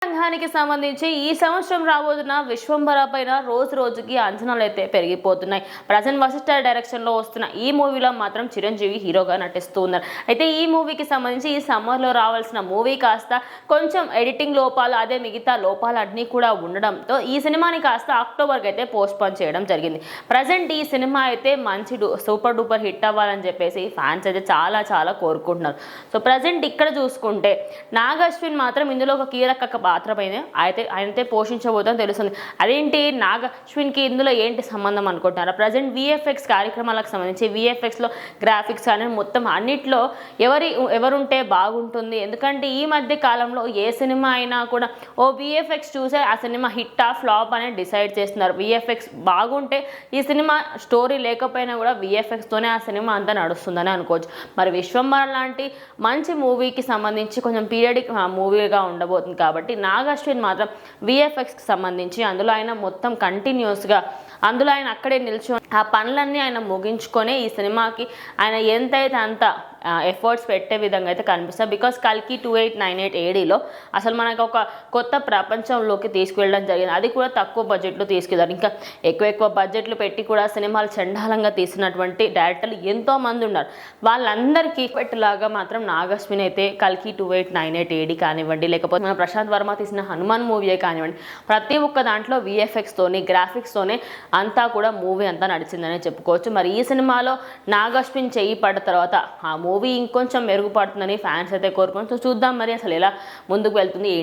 రంగానికి సంబంధించి ఈ సంవత్సరం రాబోతున్న విశ్వంభర పైన రోజు రోజుకి అంచనాలు అయితే పెరిగిపోతున్నాయి. ప్రజెంట్ వశిష్ఠ డైరెక్షన్ లో వస్తున్న ఈ మూవీలో మాత్రం చిరంజీవి హీరోగా నటిస్తూ ఉన్నారు. అయితే ఈ మూవీకి సంబంధించి ఈ సమ్మర్ లో రావాల్సిన మూవీ కాస్త కొంచెం ఎడిటింగ్ లోపాలు అదే మిగతా లోపాలు అన్నీ కూడా ఉండడంతో ఈ సినిమాని కాస్త అక్టోబర్కి అయితే పోస్ట్ పోన్ చేయడం జరిగింది. ప్రజెంట్ ఈ సినిమా అయితే మంచి సూపర్ డూపర్ హిట్ అవ్వాలని చెప్పేసి ఫ్యాన్స్ అయితే చాలా చాలా కోరుకుంటున్నారు. సో ప్రజెంట్ ఇక్కడ చూసుకుంటే నాగ్ అశ్విన్ మాత్రం ఇందులో ఒక కీలక పాత్ర పైన ఆయనతే పోషించబోతుందని తెలుస్తుంది. అదేంటి నాగ్ అశ్విన్కి ఇందులో ఏంటి సంబంధం అనుకుంటున్నారా? ప్రజెంట్ విఎఫ్ఎక్స్ కార్యక్రమాలకు సంబంధించి విఎఫ్ఎక్స్లో గ్రాఫిక్స్ కానీ మొత్తం అన్నిట్లో ఎవరుంటే బాగుంటుంది. ఎందుకంటే ఈ మధ్య కాలంలో ఏ సినిమా అయినా కూడా ఓ విఎఫ్ఎక్స్ చూసే ఆ సినిమా హిట్ ఆ ఫ్లాప్ అనేది డిసైడ్ చేస్తున్నారు. విఎఫ్ఎక్స్ బాగుంటే ఈ సినిమా స్టోరీ లేకపోయినా కూడా విఎఫ్ఎక్స్తోనే ఆ సినిమా అంతా నడుస్తుందని అనుకోవచ్చు. మరి విశ్వంభర లాంటి మంచి మూవీకి సంబంధించి కొంచెం పీరియడిక్ మూవీగా ఉండబోతుంది కాబట్టి నాగ్ అశ్విన్ మాత్రం విఎఫ్ఎక్స్కి సంబంధించి అందులో ఆయన మొత్తం కంటిన్యూస్గా అందులో ఆయన అక్కడే నిల్చొని ఆ పనులన్నీ ఆయన ముగించుకొని ఈ సినిమాకి ఆయన ఎంతైతే అంత ఎఫర్ట్స్ పెట్టే విధంగా అయితే కనిపిస్తుంది. బికాస్ కల్కి 2898 ఏడీలో అసలు మనకు ఒక కొత్త ప్రపంచంలోకి తీసుకువెళ్ళడం జరిగింది. అది కూడా తక్కువ బడ్జెట్లో తీసుకెళ్ళారు. ఇంకా ఎక్కువ బడ్జెట్లు పెట్టి కూడా సినిమాలు చండాలంగా తీసినటువంటి డైరెక్టర్లు ఎంతోమంది ఉన్నారు. వాళ్ళందరికీ పెట్టేలాగా మాత్రం నాగ్ అశ్విన్ అయితే కల్కి 2898 ఏడీ కానివ్వండి, లేకపోతే మన ప్రశాంత్ వర్మ తీసిన హనుమాన్ మూవీయే కానివ్వండి, ప్రతి ఒక్క దాంట్లో విఎఫ్ఎక్స్తోని గ్రాఫిక్స్తోనే అంతా కూడా మూవీ అంతా నడిచిందనే చెప్పుకోవచ్చు. మరి ఈ సినిమాలో నాగ్ అశ్విన్ చెయ్యి పడ్డ తర్వాత ఆ మూవీ ఇంకొంచెం మెరుగుపడుతుందని ఫ్యాన్స్ అయితే కోరుకుంటూ చూద్దాం మరి అసలు ఎలా ముందుకు వెళ్తుంది ఏంటి.